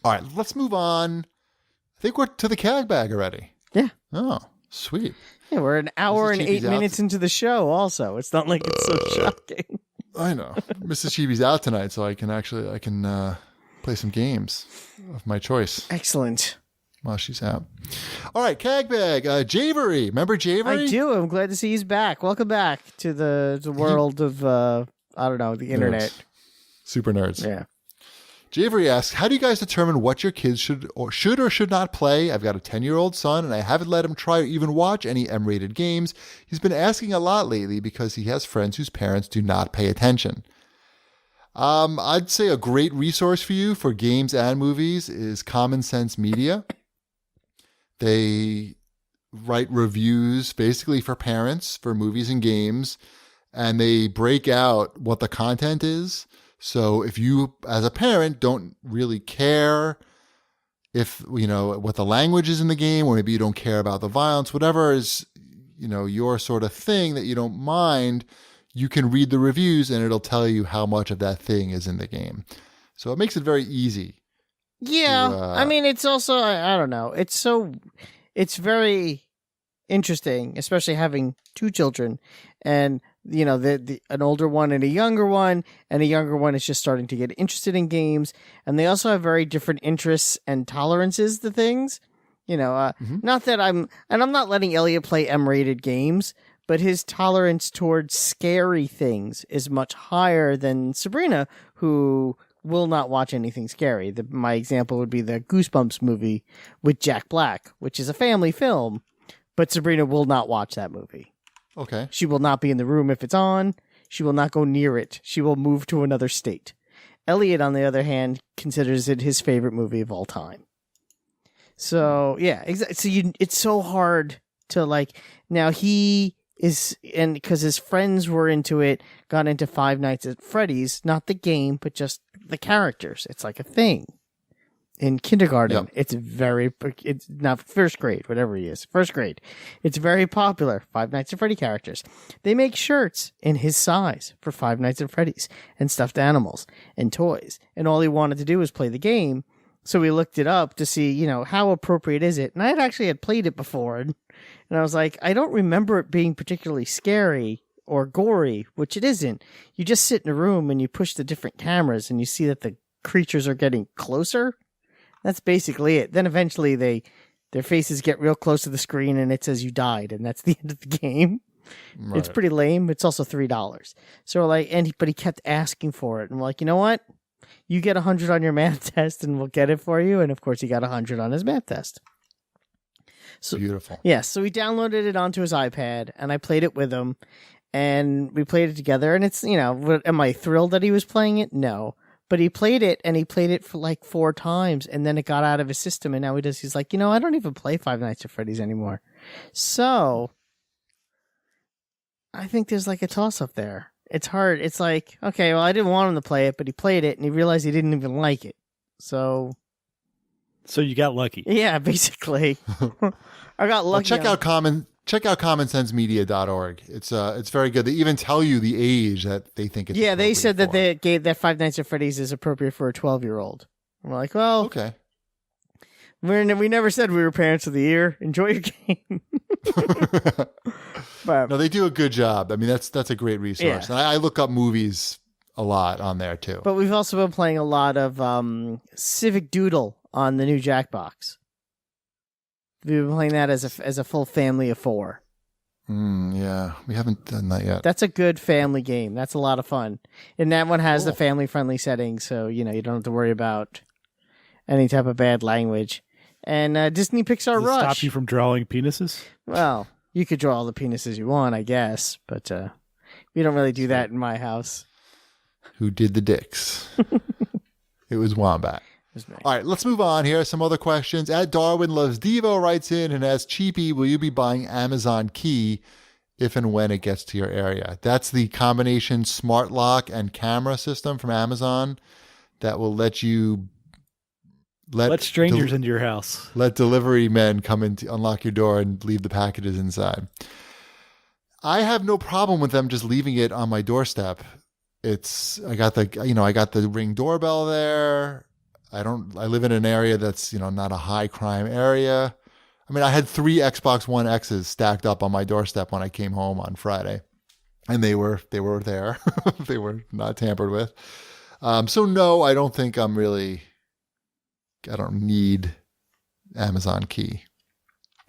All right, let's move on. I think we're to the CAG bag already. Yeah. Oh, sweet. Yeah, we're an hour and Cheapy's 8 minutes into the show also. It's not like it's so shocking. I know. Mrs. Chibi's out tonight, so I can play some games of my choice. Excellent. While she's out. All right, CAG bag. Javery. Remember Javery? I do. I'm glad to see he's back. Welcome back to the world of, the internet. Nerds. Super nerds. Yeah. Javery asks, how do you guys determine what your kids should or should not play? I've got a 10-year-old son, and I haven't let him try or even watch any M-rated games. He's been asking a lot lately because he has friends whose parents do not pay attention. I'd say a great resource for you for games and movies is Common Sense Media. They write reviews basically for parents for movies and games, and they break out what the content is. So if you, as a parent, don't really care if, what the language is in the game, or maybe you don't care about the violence, whatever is, your sort of thing that you don't mind, you can read the reviews and it'll tell you how much of that thing is in the game. So it makes it very easy. Yeah, it's also, I don't know. It's very interesting, especially having two children and, an older one and a younger one is just starting to get interested in games. And they also have very different interests and tolerances to things, not that I'm not letting Elliot play M-rated games, but his tolerance towards scary things is much higher than Sabrina, who will not watch anything scary. My example would be the Goosebumps movie with Jack Black, which is a family film, but Sabrina will not watch that movie. Okay. She will not be in the room if it's on. She will not go near it. She will move to another state. Elliot, on the other hand, considers it his favorite movie of all time. So, yeah, exactly. So it's so hard to now he is, and because his friends were into it, got into Five Nights at Freddy's, not the game, but just the characters. It's like a thing. In kindergarten, Yep. it's not first grade, whatever he is, first grade. It's very popular, Five Nights at Freddy characters. They make shirts in his size for Five Nights at Freddy's and stuffed animals and toys. And all he wanted to do was play the game. So we looked it up to see, how appropriate is it? And I had played it before. And I was like, I don't remember it being particularly scary or gory, which it isn't. You just sit in a room and you push the different cameras and you see that the creatures are getting closer. That's basically it. Then eventually their faces get real close to the screen and it says you died, and that's the end of the game. Right. It's pretty lame. It's also $3. So we're like, but he kept asking for it, and we're like, you know what? You get 100 on your math test, and we'll get it for you. And of course, he got 100 on his math test. So beautiful. Yeah. So we downloaded it onto his iPad, and I played it with him, and we played it together. And it's am I thrilled that he was playing it? No. But he played it, and he played it for 4 times, and then it got out of his system, and now he's like, I don't even play Five Nights at Freddy's anymore. So, I think there's a toss-up there. It's hard. It's like, okay, well, I didn't want him to play it, but he played it, and he realized he didn't even like it. So you got lucky. Yeah, basically. I got lucky. Well, check out commonsensemedia.org. It's very good. They even tell you the age that they think it's Yeah, they said for. that they gave that Five Nights at Freddy's is appropriate for a 12-year-old. We're like, well, okay. We never said we were parents of the year. Enjoy your game. But, no, they do a good job. I mean, that's a great resource. Yeah. And I look up movies a lot on there too. But we've also been playing a lot of Civic Doodle on the new Jackbox. We've been playing that as a full family of 4. Yeah, we haven't done that yet. That's a good family game. That's a lot of fun. And that one has the family-friendly settings, so, you don't have to worry about any type of bad language. And Disney Pixar Does it Rush. stop you from drawing penises? Well, you could draw all the penises you want, I guess, but we don't really do that in my house. Who did the dicks? It was Wombat. All right, let's move on here. Some other questions. At Darwin Loves Devo writes in and asks, Cheapy, will you be buying Amazon Key if and when it gets to your area? That's the combination smart lock and camera system from Amazon that will let you let strangers into your house. Let delivery men come in to unlock your door and leave the packages inside. I have no problem with them just leaving it on my doorstep. I got the Ring doorbell there. I live in an area that's, not a high crime area. I mean, I had 3 Xbox One X's stacked up on my doorstep when I came home on Friday, and they were there. They were not tampered with. So no, I don't think I don't need Amazon Key.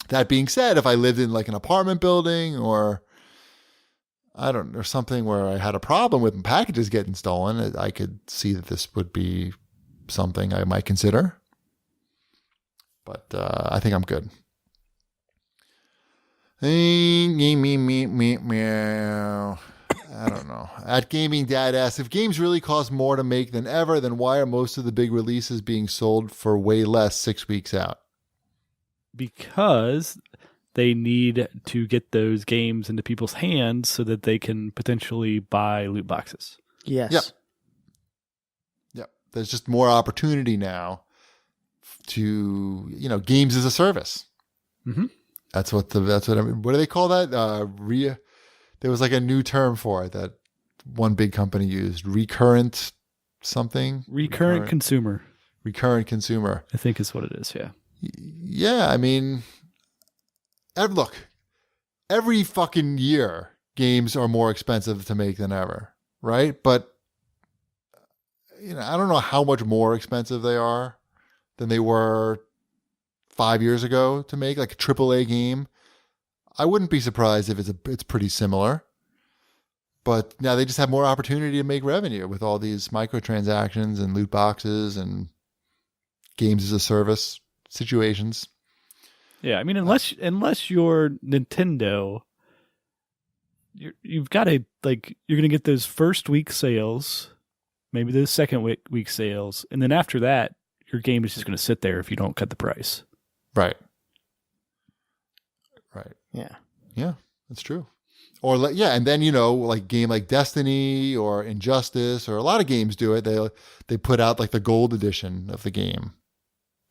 That being said, if I lived in like an apartment building or something where I had a problem with packages getting stolen, I could see that this would be something I might consider. But I think I'm good. I don't know. At Gaming Dad asks, if games really cost more to make than ever, then why are most of the big releases being sold for way less 6 weeks out? Because they need to get those games into people's hands so that they can potentially buy loot boxes. Yes. Yep. There's just more opportunity now to, games as a service. Mm-hmm. What do they call that? There was like a new term for it that one big company used. Recurrent something? Recurrent consumer. Recurrent consumer. I think is what it is, yeah. Yeah, I mean, look, every fucking year games are more expensive to make than ever, right? But, I don't know how much more expensive they are than they were 5 years ago to make, like a AAA game. I wouldn't be surprised if it's pretty similar. But now they just have more opportunity to make revenue with all these microtransactions and loot boxes and games as a service situations. Yeah, I mean, unless you're Nintendo, you've got to you're going to get those first week sales, maybe those second week sales, and then after that, your game is just going to sit there if you don't cut the price. Right. Yeah, that's true. Or and then like game like Destiny or Injustice or a lot of games do it. They put out like the gold edition of the game,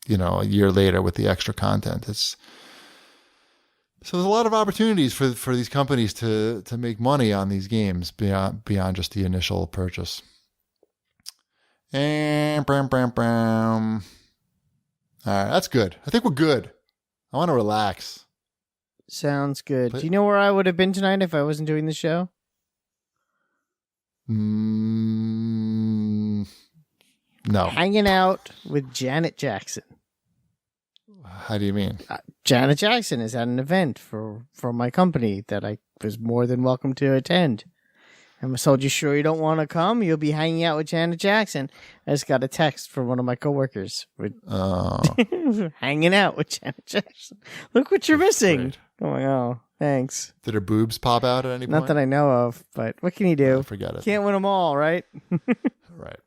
a year later with the extra content. So there's a lot of opportunities for these companies to make money on these games beyond just the initial purchase. And all right, that's good. I think we're good. I want to relax. Sounds good. Do you know where I would have been tonight if I wasn't doing the show? No. Hanging out with Janet Jackson. How do you mean? Janet Jackson is at an event for my company that I was more than welcome to attend. I was told, you sure you don't want to come? You'll be hanging out with Janet Jackson. I just got a text from one of my coworkers with hanging out with Janet Jackson. Look what you're missing. Great. Going, oh, thanks. Did her boobs pop out at any point? Not that I know of, but what can you do? Forget it. Can't win them all, right? Right.